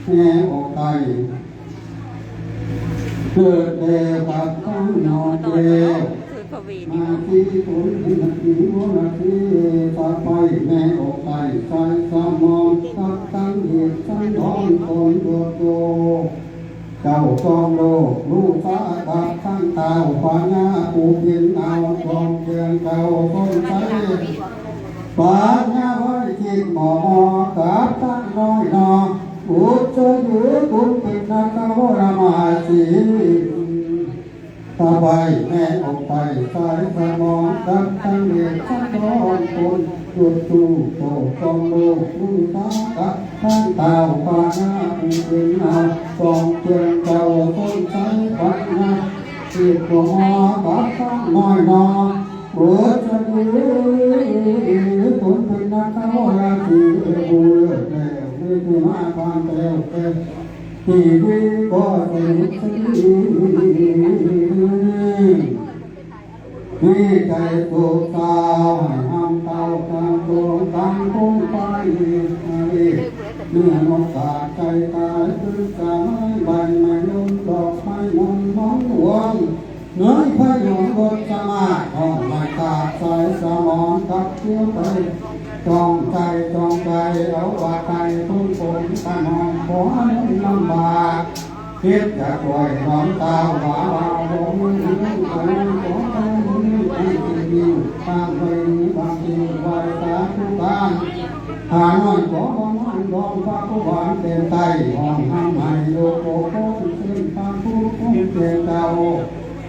แม่อกไก่เกิดเดวกับต้องนอนเดวมาที่ฝนนาทีวันนาทีตาไปแม่อกไก่ใจสมองตักตั้งเหตุสังทอนคนตัวโตเจ้าจอมโลกลูกฟ้าตักทั้งเต่าฟ้าหน้าปูเพียงเอากองเชียงเก่าคนใช้ฟ้าหน้าไว้จิตหมอกับตั้งน้อยนออุจจายุกุปินาคาวรามาสีตาใบแม่อกไปสายสมองตักตั้งเหตุสังทอนคนจุดจูโตจอมโลกลูกฟ้าตักทั้งเต่าฟ้าหน้าปูเพียงเอากองเชียงเก่าคนใช้ฟ้าหน้าจิตหมอกับตั้งน้อยนออุจจายุกุปินาคาวราสีบุญที่มาผ่านไปแล้วที่ดีก็จะรู้สึกที่ใจสุขสาวให้ทำเตาทำตัวตั้งคงไปเมื่อนกกาใจตายคือจะไม่ใบไม่ล้มดอกไม้มนมองหวงเนื้อพยงบทสมาห้องไม่ขาดสายสมองกับเที่ยวไปจองใจเอาว่าใจทุ่งฝนตะนองขอให้ลำบากคิดจะปล่อยน้องตาหวาลงมือขอให้ดีบางเพลงบางทีไหวตาทุกการหาน้อยขอบ้านดองฟ้าผู้หวานเต็มใจห้องห้ามให้โลกโก้เส้นทางผู้คงเต็มเก่า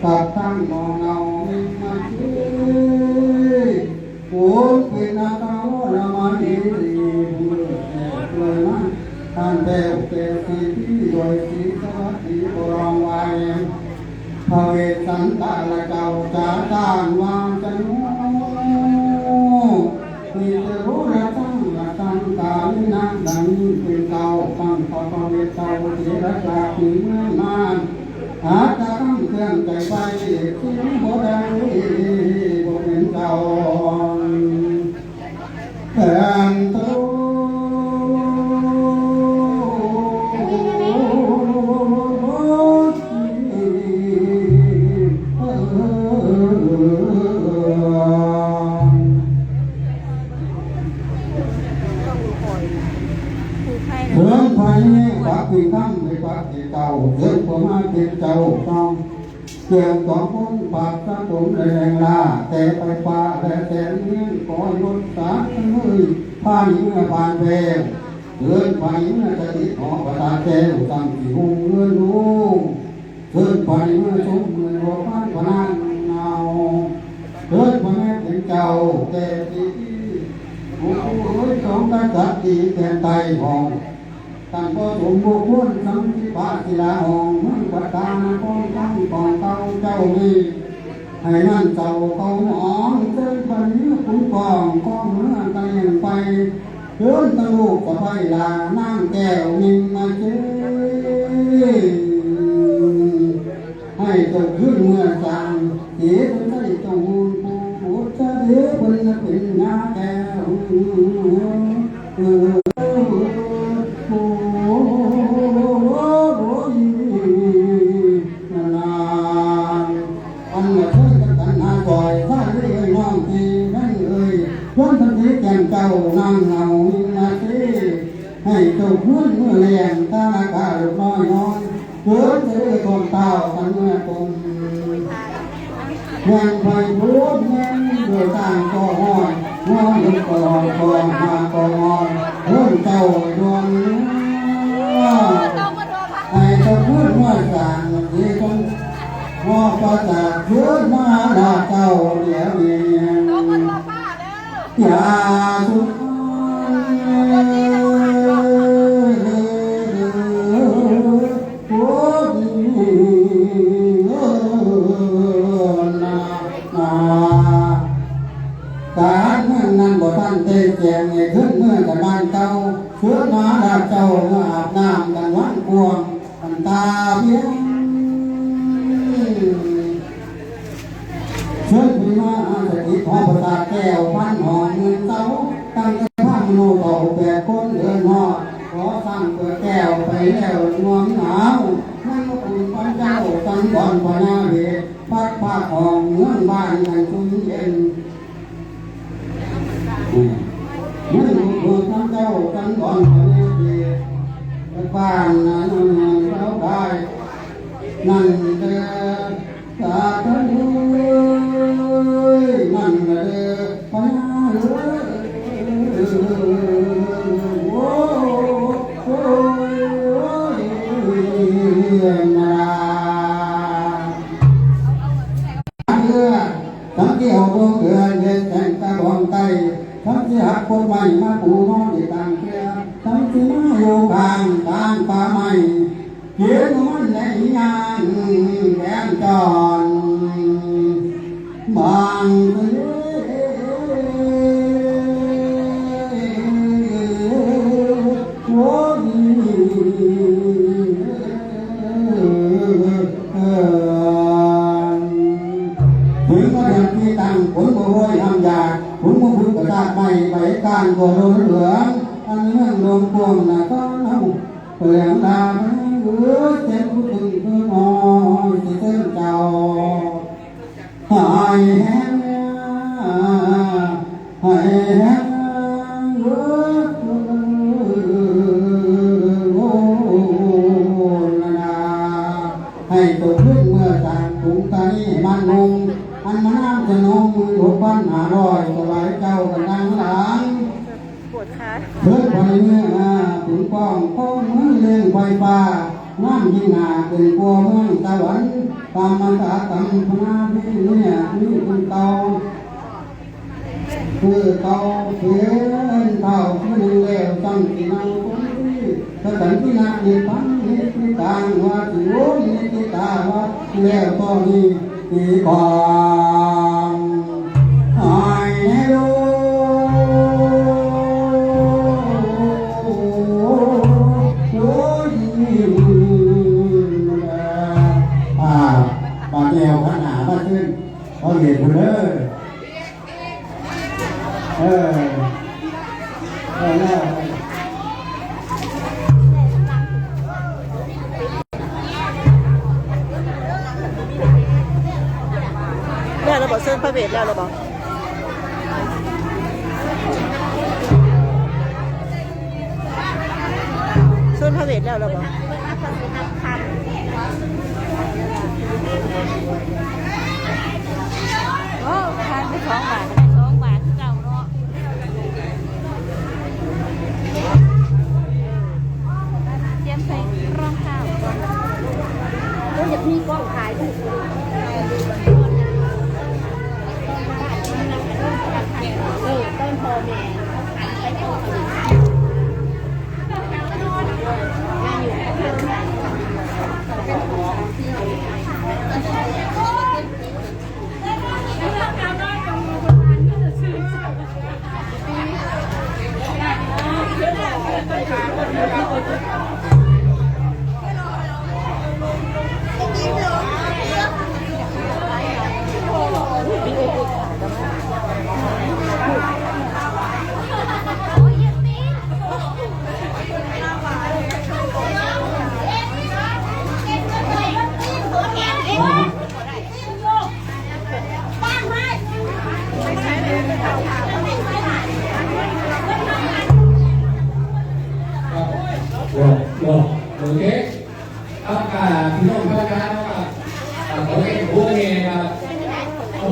ตัดตั้งมองเงาไม่มาชี้โอ้เป็นอาตาละมาดีเลยนะท่านเดวเกศีที่โดยสีสวัสดีบรองไว้พระเวสสันตะละเจ้าจะต้านวางจะนู้มีจะรู้ละตั้งกาลินะดังเป็นเก่าฟังพอพระเวสเจ้าเสียระจากถึงเมื่อนานอาจจะต้องเคลื่อนใจไปที่บ่ได้บ่เป็นเก่าแทนตัวเพื่อนไฟฝากปีข้ามในฝากที่เก่าเพื่อนผมมาเป็นเจ้าต้องเกี่ยวกับคนปากสะสมแรงลาแต่ไปป่าแต่แสนเงี้ยก่อยรถสามือผ่านเมื่อผ่านแพงเพื่อนไฟเมื่อจะติดหอประตาแก้วตั้งที่หุงเมื่อรู้เพื่อนไฟเมื่อชมเมื่อรอผ่านพนันเงาเพื่อนพ่อแม่เป็นเจ้าแต่ที่โอ้ยสองกษัตริย์ที่แทนไตห้องตั้งก็สมบูรณ์สังที่ปาศิลาห้องมึงปัตตาคงตั้งก่อนเต้าเจ้ามีให้นั่นเจ้าเขาหอมเส้นพันนี้คุ้มกองก้องเนื้อตะเลียงไปเดินตะลูกกับไฟลานั่งแก้วนิ่งมาเจ้ให้เจ้าขึ้นเมื่อจางเหี้ยเป็นได้เจ้ามูลผู้จะเหี้ยเป็นเป็นงาแก้วเจ้านางเงานาทีให้เจ้าพื้นเมื่อเลี้ยงตาลากาลูกน้อยน้อยเกิดจะได้คนเต่ากันเมื่อตรงเมืองไฟพูดเมืองโดยต่างก็ห้อยน้องลุกก็ลอยคอมาก็งอยเพิ่มเจ้าดวงให้เจ้าพื้นเมื่อจางที่คนมอก็จากพื้นมาลาเจ้าเดี๋ยวนี้อย่าสุดการนั้นบ่ท่านเตะแจงขึ้นเมื่อกับบ้านเก่าเชื้อมาดาเจ้าอาบน้ำกันวันกวงกันตาเพียงเชิญพี่มาสถิตหอประสาทแก้วพันหอเงินเต้าตั้งแต่พันโนต่อแปดคนเดินหอ ขอสั่งเปิดแก้วไปแล้วงวงหนาวให้มาอุ่นพันเจ้าสังก่อนพญาเหตุพัดผ้าของเมืองบ้านให้ชุ่มเย็นเมื่ออุ่นพันเจ้าสังก่อนพญาเหตุบ้านนั้นเราได้นั่นเด้อสาธุนั่นเด้อพญาเหตุโอ้โอ้นาทั้งที่เอาตัวเกลือเย็นแสงตะบองไตทั้งที่หักคนใหม่มาปูนอนที่ต่างเกลือทั้งที่มาอยู่กลางป่าไม้เขียนมันในงานแกงจอนบางถึงก็เดือดที่ตั้งผลบัวห้อยทำยาผลบัวพึ่งกระตากใหม่ใบก้านบัวโดนเหลืองอันเรื่องลงพวงน่ะก็เล่าเปลี่ยนตาเอื้อเจ็บผู้ตึงคือนอนที่เส้นเจ้าหายแห้งหายแห้งให้ตัวขึ้นเมื่อจากถุงตานี้มันลงอันมาน้ำจะน้องมือ6,500สบายเจ้ากันดังหลังปวดขาเพื่อนไปเมื่อถึงป้องป้องมือเลี้ยงไฟฟ้าน้ำยิ่งหนาเป็นกลัวเมืองตะวันตามมาตากรรมพนาพี่เนี่ยนี่เป็นเตาคือเตาเขียนเตาที่หนึ่งแล้วตั้งที่นั่งคนที่ถ้าตั้งที่นั่งนี่ตั้งนี่ที่ต่างว่าที่โอ้ยนี่ที่ตาว่าแล้วตอนนี้ที่ก่อนหายโลปาเดียวขนาดมาขึ้นเขาเห็นเลยแล้วเราบอกเส้นพระเวทแล้วเราบอกเส้นพระเวทแล้วเราบอกโอ้ทานไป2 บาทได้2 บาทคือเก่าเนาะเตรียมใส่รองเท้าก่อนก็อยากมีกล้องถ่ายรูปต้นโพแม่ไปต่อโอเคเอาพี่น้องพนักงานขอ